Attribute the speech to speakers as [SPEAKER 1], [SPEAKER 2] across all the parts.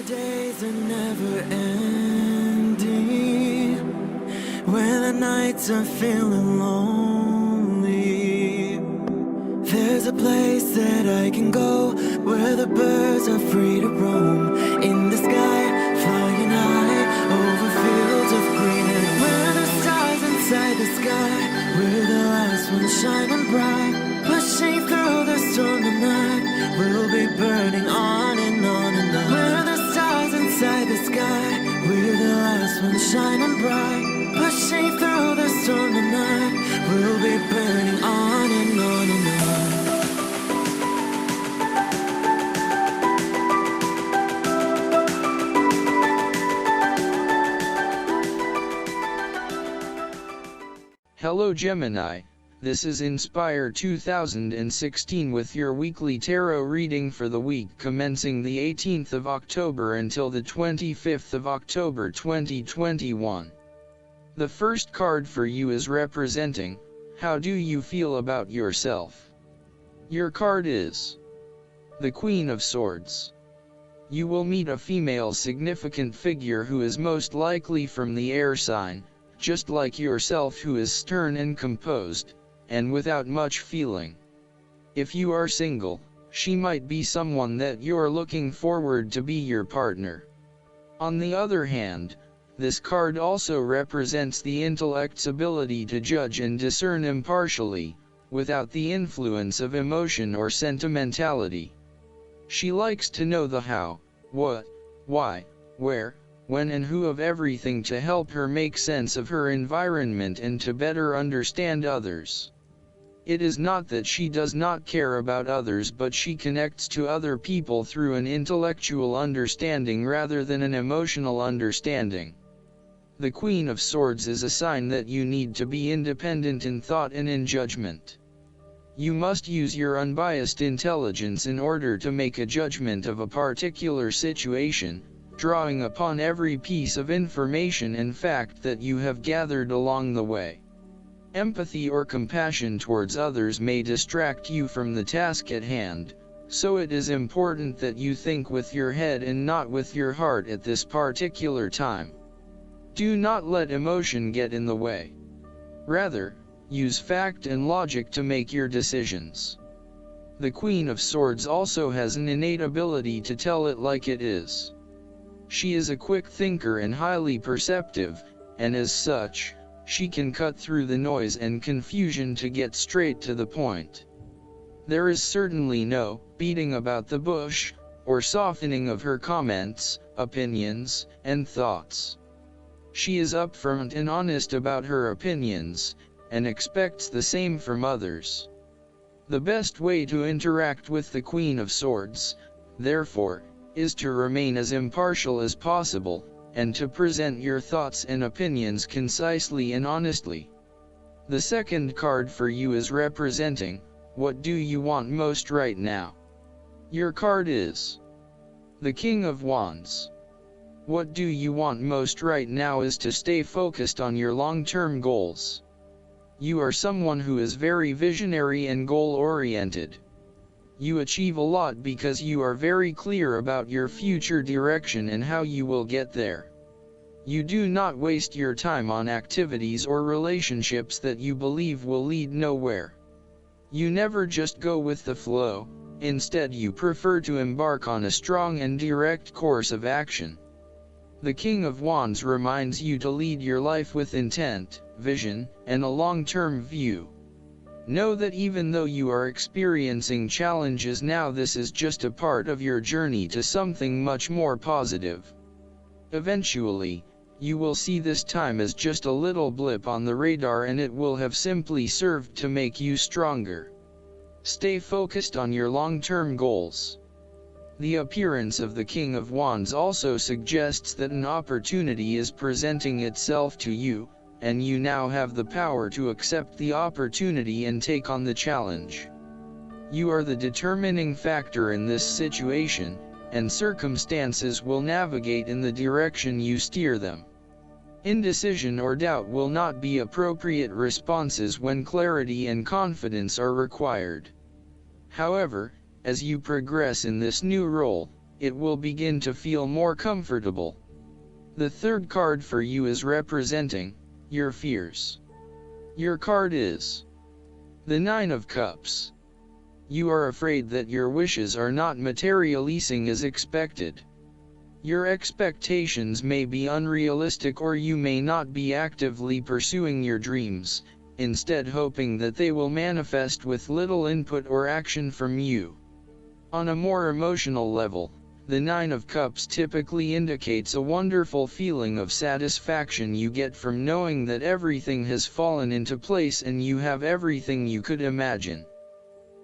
[SPEAKER 1] days are never ending, when the nights are feeling lonely. There's a place that I can go, where the birds are free to roam, in the sky, flying high, over fields of green. And where the stars inside the sky, we're the last ones shining bright, pushing through the storm tonight. We'll be burning on and on and on. We're the stars inside the sky, we're the last ones shining bright, pushing through the storm tonight. We'll be burning on and on and on.
[SPEAKER 2] Hello Gemini, this is Inspire 2016 with your weekly tarot reading for the week commencing the 18th of October until the 25th of October 2021. The first card for you is representing, how do you feel about yourself? Your card is the Queen of Swords. You will meet a female significant figure who is most likely from the air sign, just like yourself, who is stern and composed, and without much feeling. If you are single, she might be someone that you're looking forward to be your partner. On the other hand, this card also represents the intellect's ability to judge and discern impartially, without the influence of emotion or sentimentality. She likes to know the how, what, why, where, when and who of everything to help her make sense of her environment and to better understand others. It is not that she does not care about others, but she connects to other people through an intellectual understanding rather than an emotional understanding. The Queen of Swords is a sign that you need to be independent in thought and in judgment. You must use your unbiased intelligence in order to make a judgment of a particular situation, drawing upon every piece of information and fact that you have gathered along the way. Empathy or compassion towards others may distract you from the task at hand, so it is important that you think with your head and not with your heart at this particular time. Do not let emotion get in the way. Rather, use fact and logic to make your decisions. The Queen of Swords also has an innate ability to tell it like it is. She is a quick thinker and highly perceptive, and as such, she can cut through the noise and confusion to get straight to the point. There is certainly no beating about the bush, or softening of her comments, opinions, and thoughts. She is upfront and honest about her opinions, and expects the same from others. The best way to interact with the Queen of Swords, therefore, is to remain as impartial as possible, and to present your thoughts and opinions concisely and honestly. The second card for you is representing, what do you want most right now? Your card is the King of Wands. What do you want most right now is to stay focused on your long-term goals. You are someone who is very visionary and goal-oriented. You achieve a lot because you are very clear about your future direction and how you will get there. You do not waste your time on activities or relationships that you believe will lead nowhere. You never just go with the flow, instead you prefer to embark on a strong and direct course of action. The King of Wands reminds you to lead your life with intent, vision, and a long-term view. Know that even though you are experiencing challenges now, this is just a part of your journey to something much more positive. Eventually, you will see this time as just a little blip on the radar, and it will have simply served to make you stronger. Stay focused on your long-term goals. The appearance of the King of Wands also suggests that an opportunity is presenting itself to you, and you now have the power to accept the opportunity and take on the challenge. You are the determining factor in this situation, and circumstances will navigate in the direction you steer them. Indecision or doubt will not be appropriate responses when clarity and confidence are required. However, as you progress in this new role, it will begin to feel more comfortable. The third card for you is representing your fears. Your card is the Nine of Cups. You are afraid that your wishes are not materializing as expected. Your expectations may be unrealistic, or you may not be actively pursuing your dreams, instead hoping that they will manifest with little input or action from you. On a more emotional level, the Nine of Cups typically indicates a wonderful feeling of satisfaction you get from knowing that everything has fallen into place and you have everything you could imagine.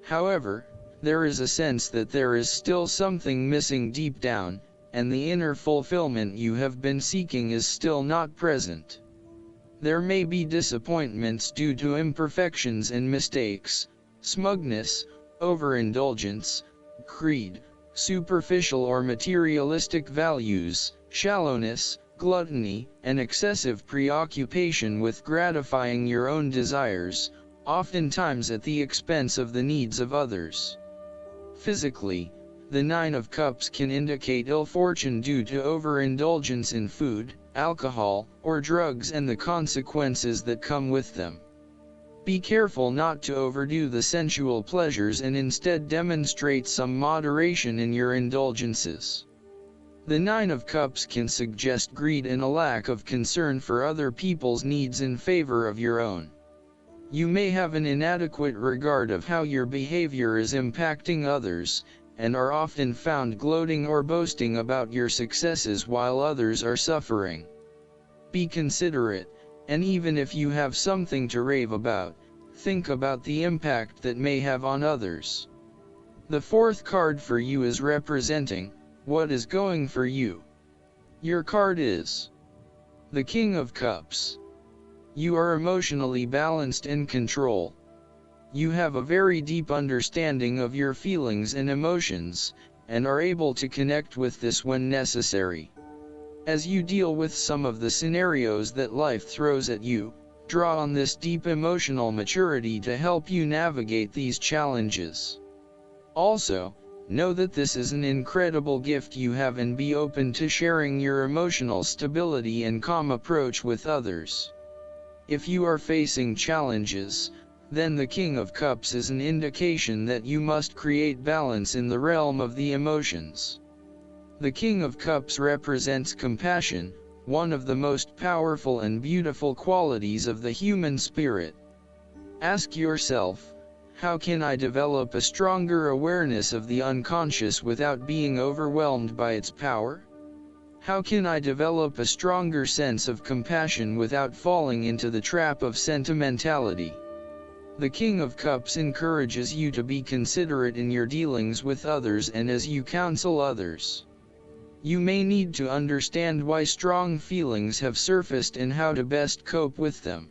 [SPEAKER 2] However, there is a sense that there is still something missing deep down, and the inner fulfillment you have been seeking is still not present. There may be disappointments due to imperfections and mistakes, smugness, overindulgence, greed, superficial or materialistic values, shallowness, gluttony, and excessive preoccupation with gratifying your own desires, oftentimes at the expense of the needs of others. Physically, the Nine of Cups can indicate ill fortune due to overindulgence in food, alcohol, or drugs and the consequences that come with them. Be careful not to overdo the sensual pleasures and instead demonstrate some moderation in your indulgences. The Nine of Cups can suggest greed and a lack of concern for other people's needs in favor of your own. You may have an inadequate regard of how your behavior is impacting others, and are often found gloating or boasting about your successes while others are suffering. Be considerate, and even if you have something to rave about, think about the impact that may have on others. The fourth card for you is representing what is going for you. Your card is the King of Cups. You are emotionally balanced and in control. You have a very deep understanding of your feelings and emotions, and are able to connect with this when necessary. As you deal with some of the scenarios that life throws at you, draw on this deep emotional maturity to help you navigate these challenges. Also, know that this is an incredible gift you have, and be open to sharing your emotional stability and calm approach with others. If you are facing challenges, then the King of Cups is an indication that you must create balance in the realm of the emotions. The King of Cups represents compassion, one of the most powerful and beautiful qualities of the human spirit. Ask yourself, how can I develop a stronger awareness of the unconscious without being overwhelmed by its power? How can I develop a stronger sense of compassion without falling into the trap of sentimentality? The King of Cups encourages you to be considerate in your dealings with others and as you counsel others. You may need to understand why strong feelings have surfaced and how to best cope with them.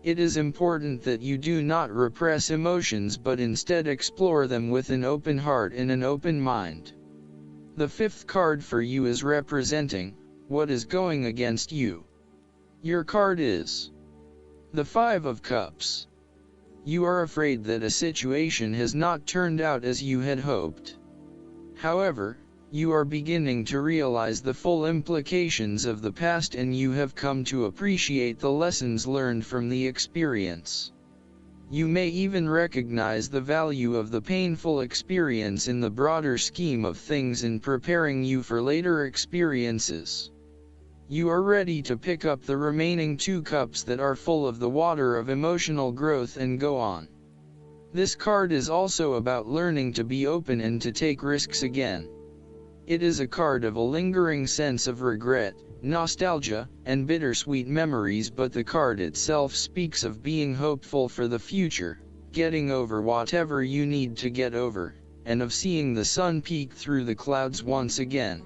[SPEAKER 2] It is important that you do not repress emotions but instead explore them with an open heart and an open mind. The fifth card for you is representing what is going against you. Your card is the Five of Cups. You are afraid that a situation has not turned out as you had hoped. However, you are beginning to realize the full implications of the past, and you have come to appreciate the lessons learned from the experience. You may even recognize the value of the painful experience in the broader scheme of things in preparing you for later experiences. You are ready to pick up the remaining 2 cups that are full of the water of emotional growth and go on. This card is also about learning to be open and to take risks again. It is a card of a lingering sense of regret, nostalgia, and bittersweet memories, but the card itself speaks of being hopeful for the future, getting over whatever you need to get over, and of seeing the sun peek through the clouds once again.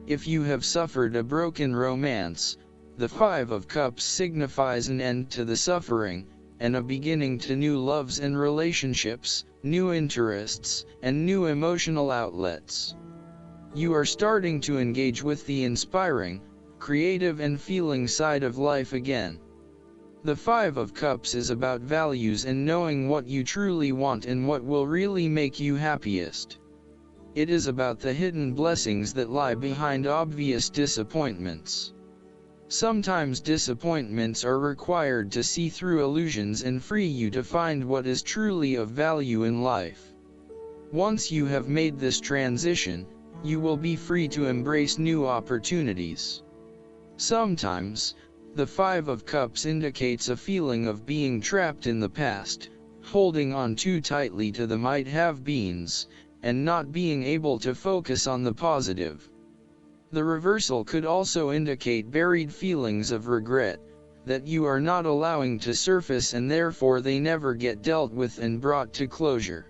[SPEAKER 2] If you have suffered a broken romance, the Five of Cups signifies an end to the suffering, and a beginning to new loves and relationships, new interests, and new emotional outlets. You are starting to engage with the inspiring, creative and feeling side of life again. The Five of Cups is about values and knowing what you truly want and what will really make you happiest. It is about the hidden blessings that lie behind obvious disappointments. Sometimes disappointments are required to see through illusions and free you to find what is truly of value in life. Once you have made this transition, you will be free to embrace new opportunities. Sometimes, the Five of Cups indicates a feeling of being trapped in the past, holding on too tightly to the might-have-beens, and not being able to focus on the positive. The reversal could also indicate buried feelings of regret, that you are not allowing to surface and therefore they never get dealt with and brought to closure.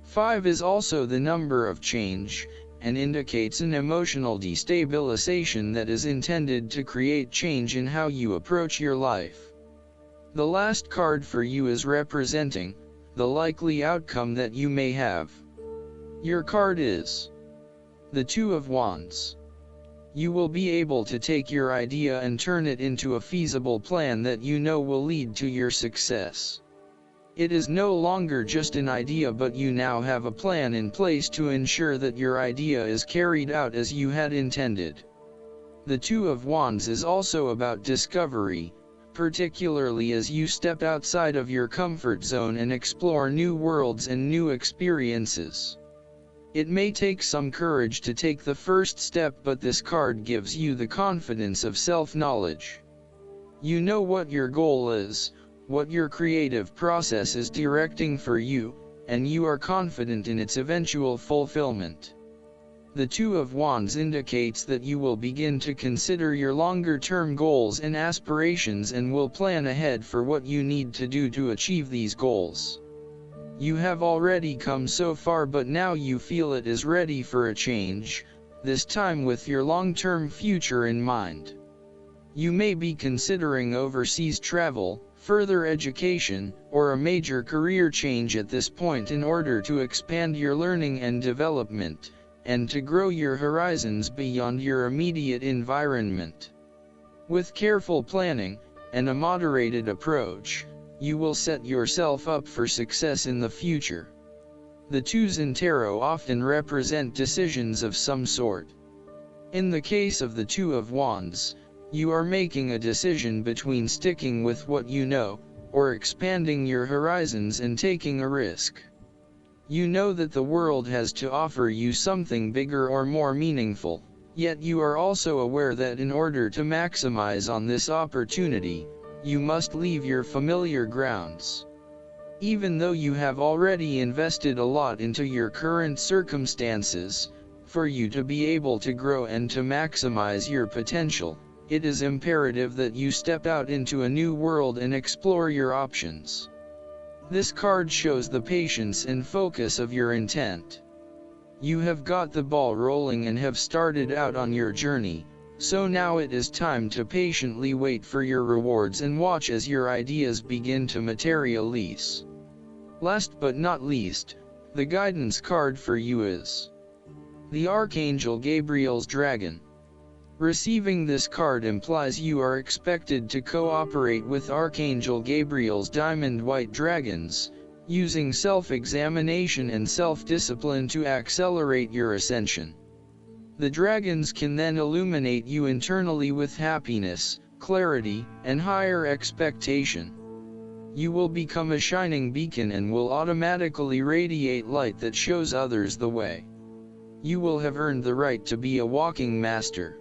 [SPEAKER 2] 5 is also the number of change, and indicates an emotional destabilization that is intended to create change in how you approach your life. The last card for you is representing the likely outcome that you may have. Your card is the Two of Wands. You will be able to take your idea and turn it into a feasible plan that you know will lead to your success. It is no longer just an idea, but you now have a plan in place to ensure that your idea is carried out as you had intended. The Two of Wands is also about discovery, particularly as you step outside of your comfort zone and explore new worlds and new experiences. It may take some courage to take the first step, but this card gives you the confidence of self-knowledge. You know what your goal is, what your creative process is directing for you, and you are confident in its eventual fulfillment. The Two of Wands indicates that you will begin to consider your longer-term goals and aspirations and will plan ahead for what you need to do to achieve these goals. You have already come so far, but now you feel it is ready for a change, this time with your long-term future in mind. You may be considering overseas travel, further education, or a major career change at this point in order to expand your learning and development, and to grow your horizons beyond your immediate environment. With careful planning, and a moderated approach, you will set yourself up for success in the future. The twos in tarot often represent decisions of some sort. In the case of the Two of Wands, you are making a decision between sticking with what you know, or expanding your horizons and taking a risk. You know that the world has to offer you something bigger or more meaningful, yet you are also aware that in order to maximize on this opportunity, you must leave your familiar grounds. Even though you have already invested a lot into your current circumstances, for you to be able to grow and to maximize your potential, it is imperative that you step out into a new world and explore your options. This card shows the patience and focus of your intent. You have got the ball rolling and have started out on your journey, so now it is time to patiently wait for your rewards and watch as your ideas begin to materialize. Last but not least, the guidance card for you is the Archangel Gabriel's Dragon. Receiving this card implies you are expected to cooperate with Archangel Gabriel's diamond white dragons, using self-examination and self-discipline to accelerate your ascension. The dragons can then illuminate you internally with happiness, clarity, and higher expectation. You will become a shining beacon and will automatically radiate light that shows others the way. You will have earned the right to be a walking master.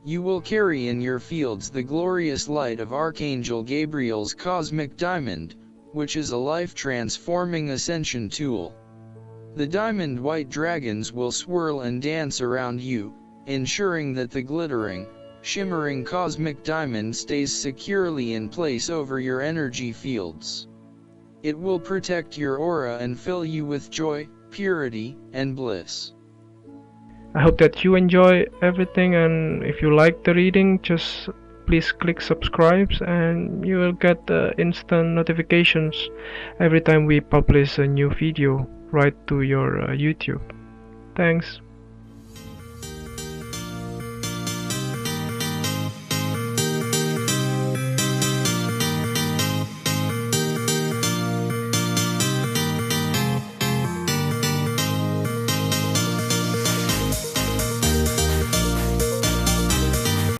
[SPEAKER 2] You will carry in your fields the glorious light of Archangel Gabriel's cosmic diamond, which is a life-transforming ascension tool. The diamond white dragons will swirl and dance around you, ensuring that the glittering, shimmering cosmic diamond stays securely in place over your energy fields. It will protect your aura and fill you with joy, purity, and bliss.
[SPEAKER 3] I hope that you enjoy everything, and if you like the reading, just please click subscribe and you will get instant notifications every time we publish a new video right to your YouTube. Thanks.